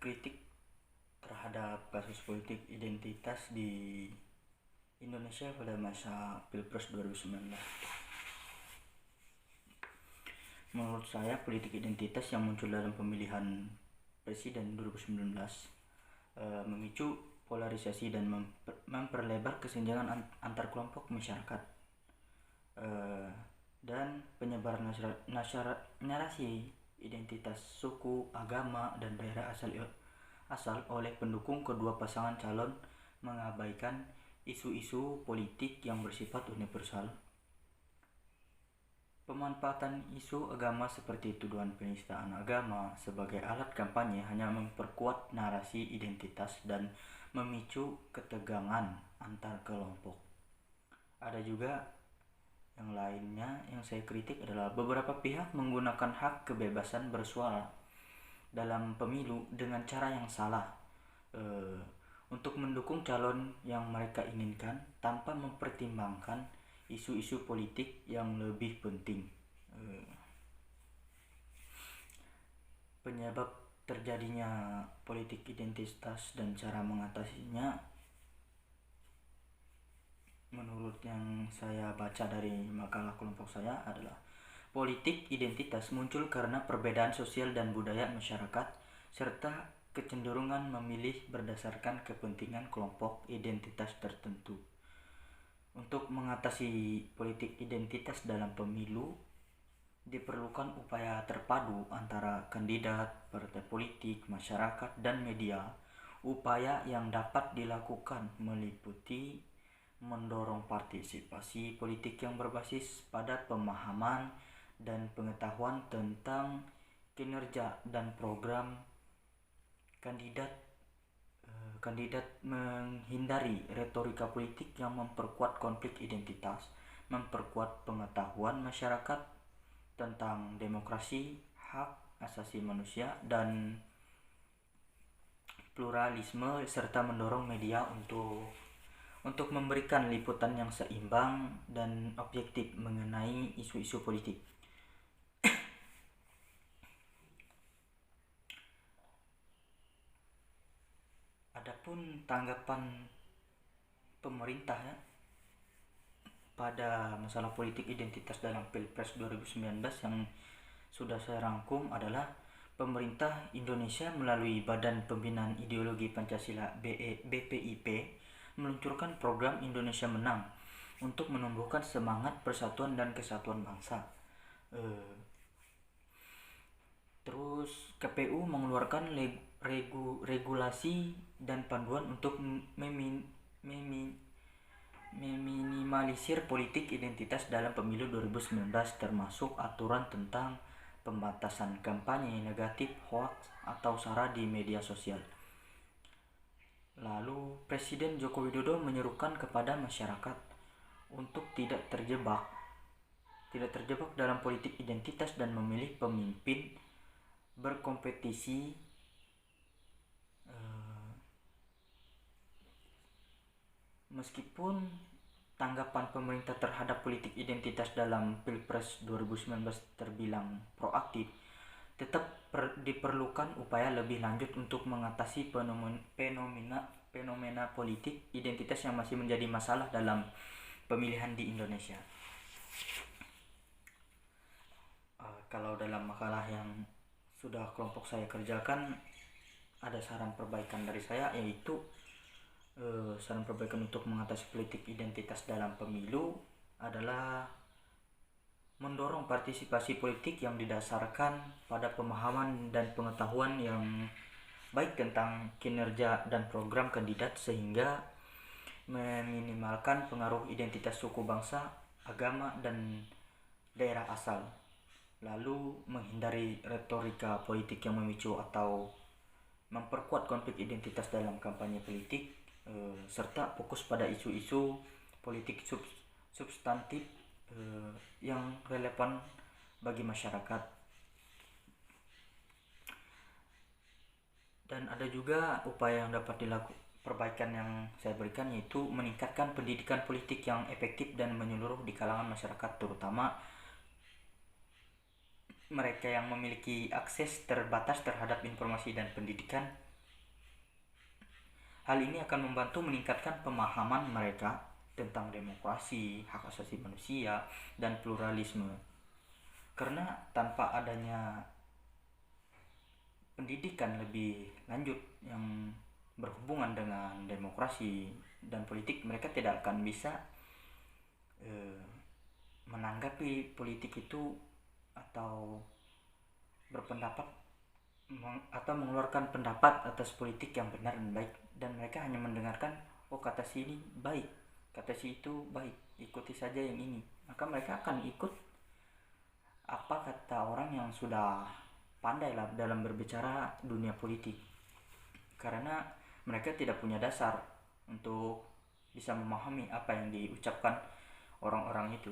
Kritik terhadap kasus politik identitas di Indonesia pada masa Pilpres 2019. Menurut saya, politik identitas yang muncul dalam pemilihan presiden 2019 memicu polarisasi dan memperlebar kesenjangan antar kelompok masyarakat, dan penyebaran narasi identitas suku, agama, dan daerah asal oleh pendukung kedua pasangan calon mengabaikan isu-isu politik yang bersifat universal. Pemanfaatan isu agama seperti tuduhan penistaan agama sebagai alat kampanye hanya memperkuat narasi identitas dan memicu ketegangan antar kelompok. Ada juga yang lainnya yang saya kritik adalah beberapa pihak menggunakan hak kebebasan bersuara dalam pemilu dengan cara yang salah, untuk mendukung calon yang mereka inginkan tanpa mempertimbangkan isu-isu politik yang lebih penting. Penyebab terjadinya politik identitas dan cara mengatasinya, menurut yang saya baca dari makalah kelompok saya, adalah politik identitas muncul karena perbedaan sosial dan budaya masyarakat serta kecenderungan memilih berdasarkan kepentingan kelompok identitas tertentu. Untuk mengatasi politik identitas dalam pemilu, diperlukan upaya terpadu antara kandidat, partai politik, masyarakat, dan media. Upaya yang dapat dilakukan meliputi mendorong partisipasi politik yang berbasis pada pemahaman dan pengetahuan tentang kinerja dan program kandidat, menghindari retorika politik yang memperkuat konflik identitas, memperkuat pengetahuan masyarakat tentang demokrasi, hak asasi manusia, dan pluralisme, serta mendorong media untuk memberikan liputan yang seimbang dan objektif mengenai isu-isu politik. Adapun tanggapan pemerintah pada masalah politik identitas dalam Pilpres 2019 yang sudah saya rangkum adalah pemerintah Indonesia melalui Badan Pembinaan Ideologi Pancasila BPIP meluncurkan program Indonesia Menang untuk menumbuhkan semangat persatuan dan kesatuan bangsa. Terus KPU mengeluarkan regulasi dan panduan untuk meminimalisir politik identitas dalam pemilu 2019, termasuk aturan tentang pembatasan kampanye negatif, hoax, atau sara di media sosial. Lalu Presiden Joko Widodo menyerukan kepada masyarakat untuk tidak terjebak dalam politik identitas dan memilih pemimpin berkompetisi meskipun tanggapan pemerintah terhadap politik identitas dalam Pilpres 2019 terbilang proaktif, tetap diperlukan upaya lebih lanjut untuk mengatasi fenomena politik identitas yang masih menjadi masalah dalam pemilihan di Indonesia. Kalau dalam makalah yang sudah kelompok saya kerjakan, ada saran perbaikan dari saya, yaitu saran perbaikan untuk mengatasi politik identitas dalam pemilu adalah mendorong partisipasi politik yang didasarkan pada pemahaman dan pengetahuan yang baik tentang kinerja dan program kandidat, sehingga meminimalkan pengaruh identitas suku, bangsa, agama, dan daerah asal. Lalu menghindari retorika politik yang memicu atau memperkuat konflik identitas dalam kampanye politik, serta fokus pada isu-isu politik substantif yang relevan bagi masyarakat. Dan ada juga upaya yang dapat perbaikan yang saya berikan, yaitu meningkatkan pendidikan politik yang efektif dan menyeluruh di kalangan masyarakat, terutama mereka yang memiliki akses terbatas terhadap informasi dan pendidikan. Hal ini akan membantu meningkatkan pemahaman mereka tentang demokrasi, hak asasi manusia, dan pluralisme. Karena tanpa adanya pendidikan lebih lanjut yang berhubungan dengan demokrasi dan politik, mereka tidak akan bisa menanggapi politik itu atau berpendapat atau mengeluarkan pendapat atas politik yang benar dan baik, dan mereka hanya mendengarkan, oh kata si ini baik, kata si itu baik, ikuti saja yang ini. Maka mereka akan ikut apa kata orang yang sudah pandai lah dalam berbicara dunia politik, karena mereka tidak punya dasar untuk bisa memahami apa yang diucapkan orang-orang itu.